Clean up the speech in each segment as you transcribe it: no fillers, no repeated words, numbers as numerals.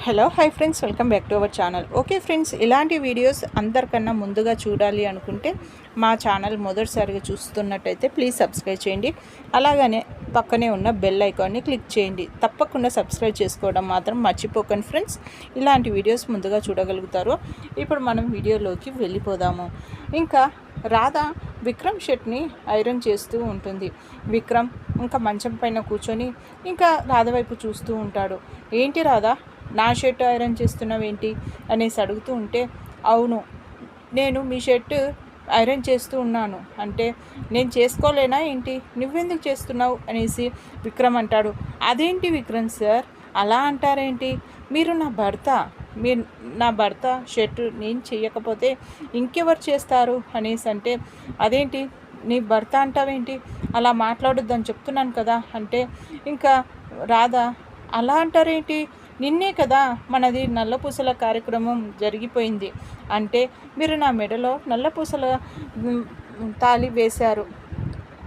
Hello hi friends, welcome back to our channel. Okay friends, ఇలాంటి videos అందరికన్నా ముందుగా చూడాలి అనుకుంటే మా ఛానల్ మొదటిసారిగా చూస్తున్నట్టయితే ప్లీజ్ సబ్స్క్రైబ్ చేయండి. అలాగనే పక్కనే ఉన్న బెల్ ఐకాన్ని క్లిక్ చేయండి. తప్పకుండా సబ్స్క్రైబ్ చేసుకోవడం మాత్రం మర్చిపోకండి ఫ్రెండ్స్. ఇలాంటి వీడియోస్ ముందుగా చూడగలుగుతారు. ఇప్పుడు మనం వీడియోలోకి వెళ్ళిపోదాము. ఇంకా రాధ విక్రమ్ షర్ట్ని ఐరన్ చేస్తూ ఉంటుంది. విక్రమ్ ఇంకా మంచం పైన కూర్చొని ఇంకా రాధ వైపు చూస్తూ ఉంటాడు. ఏంటి రాధ, నా షర్ట్ ఐరన్ చేస్తున్నావేంటి అనేసి అడుగుతూ ఉంటే, అవును, నేను మీ షర్ట్ ఐరన్ చేస్తూ ఉన్నాను అంటే నేను చేసుకోలేనా ఏంటి, నువ్వెందుకు చేస్తున్నావు అనేసి విక్రమ్ అంటాడు. అదేంటి విక్రమ్ సార్, అలా అంటారేంటి? మీరు నా భర్త షర్ట్ నేను చేయకపోతే ఇంకెవరు చేస్తారు అనేసి అంటే, అదేంటి నీ భర్త అంటావేంటి, అలా మాట్లాడొద్దని చెప్తున్నాను కదా అంటే, ఇంకా రాధ అలా అంటారేంటి, నిన్నే కదా మనది నల్లపూసల కార్యక్రమం జరిగిపోయింది అంటే మీరు నా మెడలో నల్లపూసల తాళి వేశారు,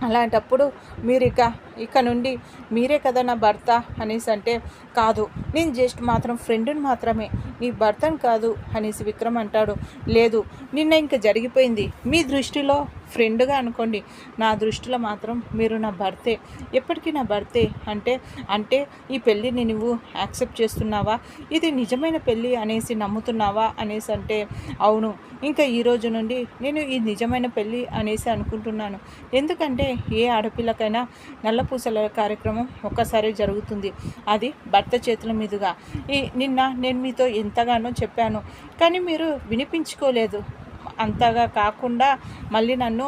అలాంటప్పుడు మీరు ఇక నుండి మీరే కదా నా భర్త అనేసి అంటే, కాదు, నేను జస్ట్ మాత్రం ఫ్రెండ్ని మాత్రమే, నీ భర్తను కాదు అనేసి విక్రమ్ అంటాడు. లేదు, నిన్న ఇంకా జరిగిపోయింది, మీ దృష్టిలో ఫ్రెండ్గా అనుకోండి, నా దృష్టిలో మాత్రం మీరు నా భర్తే, ఎప్పటికీ నా భర్తే అంటే ఈ పెళ్ళిని నువ్వు యాక్సెప్ట్ చేస్తున్నావా, ఇది నిజమైన పెళ్ళి అనేసి నమ్ముతున్నావా అనేసి అంటే, అవును, ఇంకా ఈ రోజు నుండి నేను ఈ నిజమైన పెళ్ళి అనేసి అనుకుంటున్నాను. ఎందుకంటే ఏ ఆడపిల్లకైనా నల్లపూసల కార్యక్రమం ఒక్కసారి జరుగుతుంది, అది భర్త చేతుల మీదుగా. నిన్న నేను మీతో ఎంతగానో చెప్పాను, కానీ మీరు వినిపించుకోలేదు. అంతగా కాకుండా మళ్ళీ నన్ను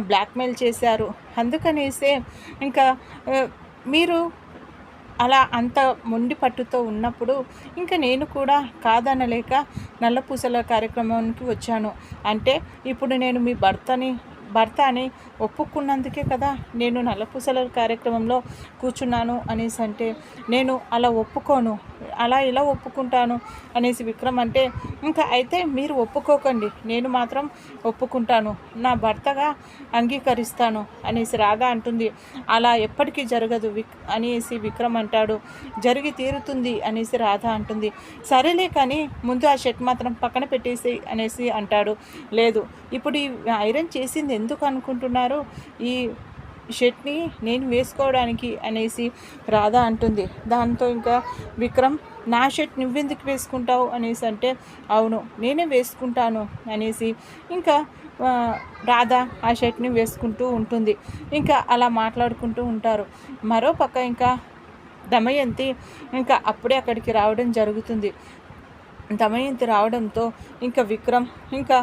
బ్లాక్మెయిల్ చేశారు. అందుకనేసే ఇంకా మీరు అలా అంత మొండి పట్టుతో ఉన్నప్పుడు ఇంకా నేను కూడా కాదనలేక నల్లపూసల కార్యక్రమానికి వచ్చాను. అంటే ఇప్పుడు నేను మీ భర్త అని ఒప్పుకున్నందుకే కదా నేను నల్లపూసల కార్యక్రమంలో కూర్చున్నాను అనేసి అంటే, నేను అలా ఒప్పుకోను, అలా ఎలా ఒప్పుకుంటాను అనేసి విక్రమ్ అంటే, ఇంకా అయితే మీరు ఒప్పుకోకండి, నేను మాత్రం ఒప్పుకుంటాను, నా భర్తగా అంగీకరిస్తాను అనేసి రాధ అంటుంది. అలా ఎప్పటికీ జరగదు అనేసి విక్రమ్ అంటాడు. జరిగి తీరుతుంది అనేసి రాధ అంటుంది. సరేలే, కానీ ముందు ఆ షర్ట్ మాత్రం పక్కన పెట్టేసి అనేసి అంటాడు. లేదు, ఇప్పుడు ఈ ఐరన్ చేసింది ఎందుకు అనుకుంటున్నారు, ఈ షర్ట్ని నేను వేసుకోవడానికి అనేసి రాధ అంటుంది. దాంతో ఇంకా విక్రమ్, నా షర్ట్ నువ్వెందుకు వేసుకుంటావు అనేసి అంటే, అవును, నేనే వేసుకుంటాను అనేసి ఇంకా రాధ ఆ షర్ట్ని వేసుకుంటూ ఉంటుంది. ఇంకా అలా మాట్లాడుకుంటూ ఉంటారు. మరోపక్క ఇంకా దమయంతి ఇంకా అప్పుడే అక్కడికి రావడం జరుగుతుంది. దమయంతి రావడంతో ఇంకా విక్రమ్ ఇంకా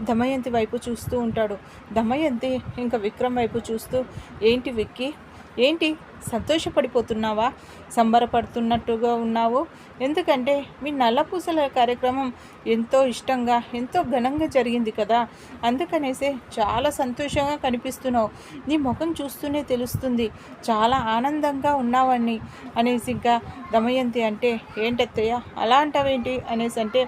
దమయంతి వైపు చూస్తూ ఉంటాడు. దమయంతి ఇంకా విక్రమ్ వైపు చూస్తూ, ఏంటి విక్కీ, ఏంటి సంతోషపడిపోతున్నావా, సంబరపడుతున్నట్టుగా ఉన్నావు, ఎందుకంటే మీ నల్లపూసల కార్యక్రమం ఎంతో ఇష్టంగా ఎంతో ఘనంగా జరిగింది కదా, అందుకనేసే చాలా సంతోషంగా కనిపిస్తున్నావు, నీ ముఖం చూస్తూనే తెలుస్తుంది చాలా ఆనందంగా ఉన్నావని అనేసి ఇంకా దమయంతి అంటే, ఏంటత్తయ్య అలా అంటావేంటి అనేసి అంటే,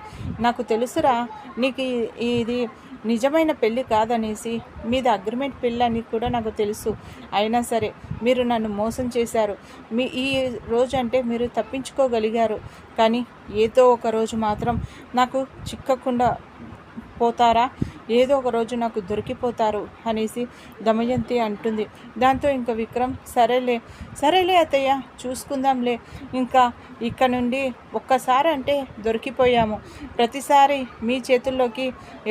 నాకు తెలుసురా, నీకు ఇది నిజమైన పెళ్ళి కాదనేసి, మీది అగ్రిమెంట్ పెళ్ళి అని కూడా నాకు తెలుసు, అయినా సరే మీరు నన్ను మోసం చేశారు. ఈ రోజు అంటే మీరు తప్పించుకోగలిగారు, కానీ ఏదో ఒక రోజు మాత్రం నాకు చిక్కకుండా పోతారా, ఏదో ఒక రోజు నాకు దొరికిపోతారు అనేసి దమయంతి అంటుంది. దాంతో ఇంకా విక్రమ్, సరేలే అత్తయ్య, చూసుకుందాంలే, ఇంకా ఇక్కడ నుండి ఒక్కసారి అంటే దొరికిపోయాము, ప్రతిసారి మీ చేతుల్లోకి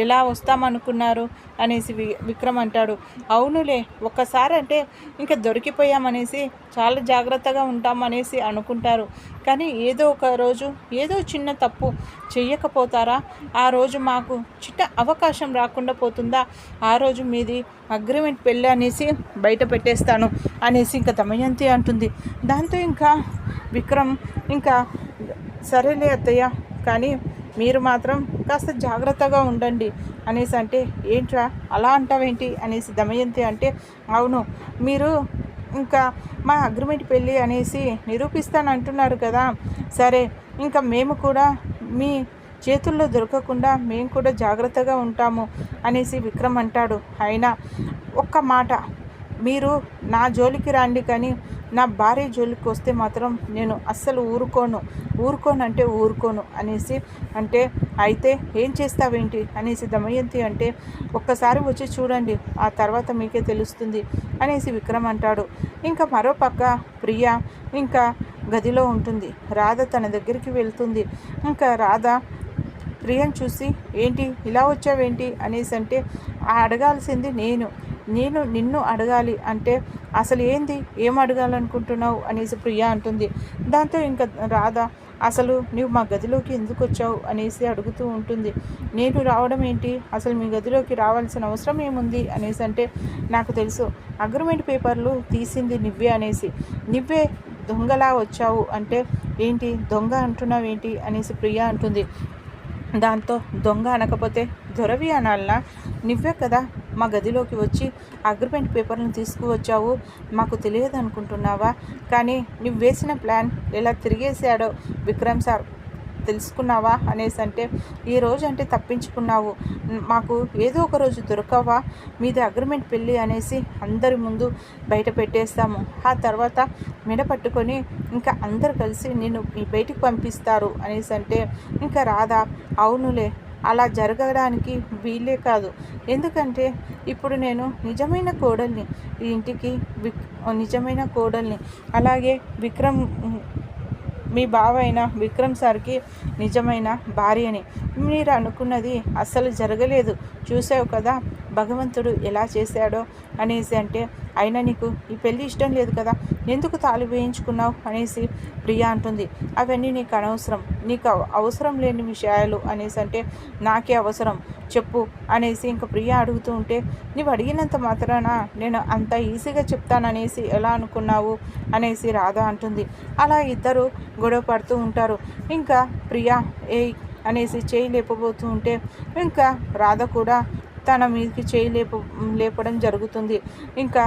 ఎలా వస్తామనుకున్నారు అనేసి విక్రమ్ అంటాడు. అవునులే, ఒక్కసారి అంటే ఇంకా దొరికిపోయామనేసి చాలా జాగ్రత్తగా ఉంటామనేసి అనుకుంటారు, కానీ ఏదో ఒక రోజు ఏదో చిన్న తప్పు చెయ్యకపోతారా, ఆ రోజు మాకు చిన్న అవకాశం రాకుండా పోతుందా, ఆ రోజు మీది అగ్రిమెంట్ పెళ్ళి అనేసి బయట పెట్టేస్తాను అనేసి ఇంకా దమయంతి అంటుంది. దాంతో ఇంకా విక్రమ్ ఇంకా, సరేలే అత్తయ్య, కానీ మీరు మాత్రం కాస్త జాగ్రత్తగా ఉండండి అనేసి అంటే, ఏంట్రా అలా అంటావేంటి అనేసి దమయంతి అంటే, అవును, మీరు ఇంకా మా అగ్రిమెంట్ పెళ్ళి అనేసి నిరూపిస్తానంటున్నారు కదా, సరే, ఇంకా మేము కూడా మీ చేతుల్లో దొరకకుండా మేము కూడా జాగ్రత్తగా ఉంటాము అనేసి విక్రమ్ అంటాడు. అయినా ఒక్క మాట, మీరు నా జోలికి రండి, కానీ నా భార్య జోలికి వస్తే మాత్రం నేను అస్సలు ఊరుకోను అనేసి అంటే, అయితే ఏం చేస్తావేంటి అనేసి దమయంతి అంటే, ఒక్కసారి వచ్చి చూడండి, ఆ తర్వాత మీకే తెలుస్తుంది అనేసి విక్రమ్ అంటాడు. ఇంకా మరోపక్క ప్రియ ఇంకా గదిలో ఉంటుంది. రాధ తన దగ్గరికి వెళ్తుంది. ఇంకా రాధ ప్రియను చూసి, ఏంటి ఇలా వచ్చావేంటి అనేసి అంటే, అడగాల్సింది నేను నిన్ను అడగాలి అంటే, అసలు ఏం అడగాలనుకుంటున్నావు అనేసి ప్రియ అంటుంది. దాంతో ఇంకా రాధ, అసలు నువ్వు మా గదిలోకి ఎందుకు వచ్చావు అనేసి అడుగుతూ ఉంటుంది. నేను రావడం ఏంటి, అసలు మీ గదిలోకి రావాల్సిన అవసరం ఏముంది అనేసి అంటే, నాకు తెలుసు అగ్రిమెంట్ పేపర్లు తీసింది నువ్వే అనేసి, నువ్వే దొంగలా వచ్చావు అంటే, ఏంటి దొంగ అంటున్నావేంటి అనేసి ప్రియ అంటుంది. దాంతో దొంగ అనకపోతే దొరవి అనాలనా, నువ్వే కదా మా గదిలోకి వచ్చి అగ్రిమెంట్ పేపర్లను తీసుకువచ్చావు, మాకు తెలియదు అనుకుంటున్నావా, కానీ నువ్వు వేసిన ప్లాన్ ఎలా తిరిగేసాడో విక్రమ్ సార్ తెలుసుకున్నావా అనేసి అంటే, ఈరోజు అంటే తప్పించుకున్నావు, మాకు ఏదో ఒక రోజు దొరకవా, మీది అగ్రిమెంట్ పెళ్ళి అనేసి అందరి ముందు బయట పెట్టేస్తాము, ఆ తర్వాత మెడ పట్టుకొని ఇంకా అందరు కలిసి నిన్ను బయటికి పంపిస్తారు అనేసి అంటే, ఇంకా రాధా, అవునులే అలా జరగడానికి వీలే కాదు, ఎందుకంటే ఇప్పుడు నేను నిజమైన కోడల్ని, ఈ ఇంటికి నిజమైన కోడల్ని, అలాగే విక్రమ్ మీ బావ అయిన విక్రమ్ సార్కి నిజమైన భార్యని. మీరు అనుకున్నది అస్సలు జరగలేదు, చూసావు కదా భగవంతుడు ఎలా చేశాడో అనేసి అంటే, అయినా నీకు ఈ పెళ్ళి ఇష్టం లేదు కదా, ఎందుకు తాళి వేయించుకున్నావు అనేసి ప్రియ అంటుంది. అవన్నీ నీకు అనవసరం, నీకు అవసరం లేని విషయాలు అనేసి అంటే, నాకే అవసరం చెప్పు అనేసి ఇంకా ప్రియ అడుగుతూ ఉంటే, నువ్వు అడిగినంత మాత్రాన నేను అంత ఈజీగా చెప్తాననేసి ఎలా అనుకున్నావు అనేసి రాధ అంటుంది. అలా ఇద్దరు గొడవ పడుతూ ఉంటారు. ఇంకా ప్రియ అనేసి చేయి లేపబోతూ ఉంటే ఇంకా రాధ కూడా తన మీదకి చేయి లేపడం జరుగుతుంది. ఇంకా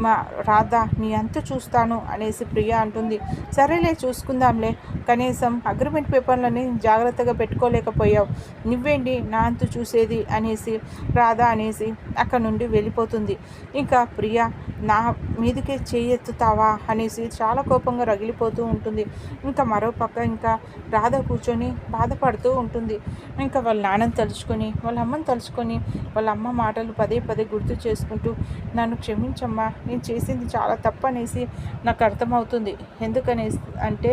మా రాధ నీ అంతు చూస్తాను అనేసి ప్రియ అంటుంది. సరేలే చూసుకుందాంలే, కనీసం అగ్రిమెంట్ పేపర్లని జాగ్రత్తగా పెట్టుకోలేకపోయావు, నువ్వేంటి నా అంతు చూసేది అనేసి రాధ అనేసి అక్కడ నుండి వెళ్ళిపోతుంది. ఇంకా ప్రియ నా మీదకే చేయెత్తుతావా అనేసి చాలా కోపంగా రగిలిపోతూ ఉంటుంది. ఇంకా మరోపక్క ఇంకా రాధ కూర్చొని బాధపడుతూ ఉంటుంది. ఇంకా వాళ్ళ నాన్నని తలుచుకొని, వాళ్ళ అమ్మని తలుచుకొని, వాళ్ళ అమ్మ మాటలు పదే పదే గుర్తు చేసుకుంటూ, నన్ను క్షమించమ్మా, నేను చేసింది చాలా తప్పు అనేసి నాకు అర్థమవుతుంది, ఎందుకనేసి అంటే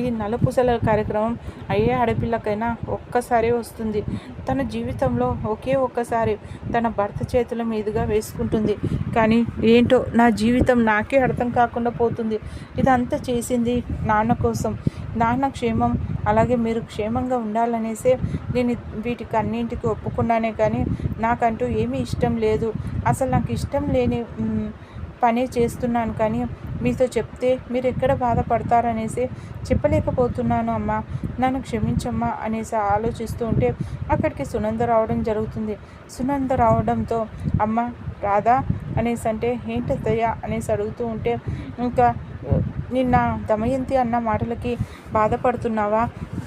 ఈ నలుపూసల కార్యక్రమం అయ్యే ఆడపిల్లకైనా ఒక్కసారి వస్తుంది, తన జీవితంలో ఒకే ఒక్కసారి తన భర్త చేతుల మీదుగా వేసుకుంటుంది, కానీ ఏంటో నా జీవితం నాకే అర్థం కాకుండా పోతుంది, ఇదంతా చేసింది నాన్న కోసం, నాన్న క్షేమం అలాగే మీరు క్షేమంగా ఉండాలనేసే నేను వీటికి అన్నింటికి ఒప్పుకున్నానే, కానీ నాకంటూ ఏమీ ఇష్టం లేదు, అసలు నాకు ఇష్టం లేని పనే చేస్తున్నాను, కానీ మీతో చెప్తే మీరు ఎక్కడ బాధపడతారనేసి చెప్పలేకపోతున్నాను అమ్మ, నన్ను క్షమించమ్మా అనేసి ఆలోచిస్తూ ఉంటే అక్కడికి సునంద రావడం జరుగుతుంది. సునంద రావడంతో అమ్మ రాధా అనేసి అంటే, ఏంటత్తయ్య అనేసి అడుగుతూ ఉంటే, ఇంకా నిన్న దమయంతి అన్న మాటలకి బాధపడుతున్నావా,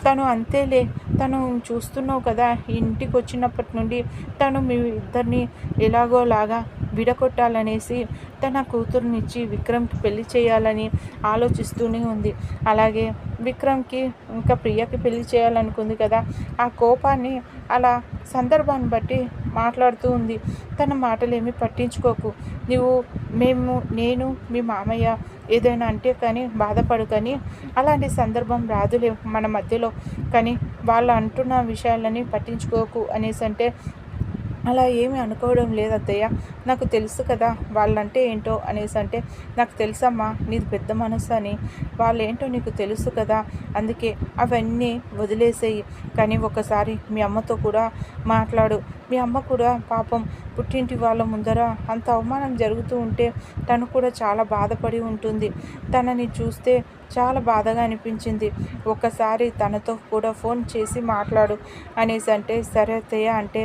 తను అంతేలే, తను చూస్తున్నావు కదా, ఇంటికి వచ్చినప్పటి నుండి తను మీ ఇద్దరిని ఎలాగోలాగా విడగొట్టాలనేసి తన కూతురునిచ్చి విక్రమ్కి పెళ్లి చేయాలని ఆలోచిస్తూనే ఉంది, అలాగే విక్రమ్కి ఇంకా ప్రియకి పెళ్లి చేయాలనుకుంది కదా, ఆ కోపాన్ని అలా సందర్భాన్ని బట్టి మాట్లాడుతూ ఉంది. తన మాటలేమీ పట్టించుకోకు, నేను మీ మామయ్య ఏదైనా అంటే కానీ బాధపడు, కానీ అలాంటి సందర్భం రాదులే మన మధ్యలో, కానీ వాళ్ళు అంటున్న విషయాలని పట్టించుకోకు అనేసి అంటే, అలా ఏమీ అనుకోవడం లేదు అత్తయ్య, నాకు తెలుసు కదా వాళ్ళంటే ఏంటో అనేసి అంటే, నాకు తెలుసమ్మా నీది పెద్ద మనసు అని, వాళ్ళేంటో నీకు తెలుసు కదా, అందుకే అవన్నీ వదిలేసేయి, కానీ ఒకసారి మీ అమ్మతో కూడా మాట్లాడు, మీ అమ్మ కూడా పాపం పుట్టింటి వాళ్ళ ముందర అంత అవమానం జరుగుతూ ఉంటే తను కూడా చాలా బాధపడి ఉంటుంది, తనని చూస్తే చాలా బాధగా అనిపించింది, ఒక్కసారి తనతో కూడా ఫోన్ చేసి మాట్లాడు అనేసి అంటే, సరే అత్తయ్య అంటే,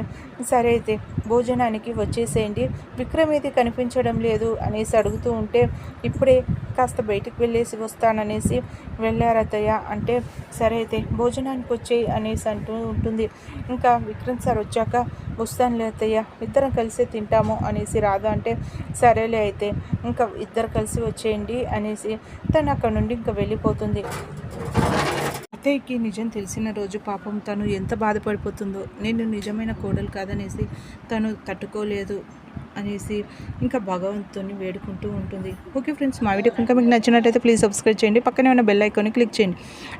సరే అయితే భోజనానికి వచ్చేసేయండి, విక్రమ్ ఏది కనిపించడం లేదు అనేసి అడుగుతూ ఉంటే, ఇప్పుడే కాస్త బయటికి వెళ్ళేసి వస్తాననేసి వెళ్ళారత్తయ్య అంటే, సరే అయితే భోజనానికి వచ్చేయి అనేసి అంటూ ఉంటుంది. ఇంకా విక్రమ్ సార్ వచ్చాక వస్తానులే అత్తయ్య, ఇద్దరం కలిసి తింటాము అనేసి రాధ అంటే సరేలే అయితే ఇంకా ఇద్దరు కలిసి వచ్చేయండి అనేసి తను అక్కడ నుండి ఇంకా వెళ్ళిపోతుంది. అత్తయ్యకి నిజం తెలిసిన రోజు పాపం తను ఎంత బాధపడిపోతుందో, నేను నిజమైన కోడలు కాదనేసి తను తట్టుకోలేదు అనేసి ఇంకా భగవంతుని వేడుకుంటూ ఉంటుంది. ఓకే ఫ్రెండ్స్, మా వీడియో కనుక మీకు నచ్చినట్టయితే ప్లీజ్ సబ్స్క్రైబ్ చేయండి, పక్కనే ఉన్న బెల్ ఐకాన్ని క్లిక్ చేయండి.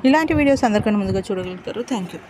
ఇలాంటి వీడియోస్ అందరికన్నా ముందుగా చూడగలుగుతారు. Thank you.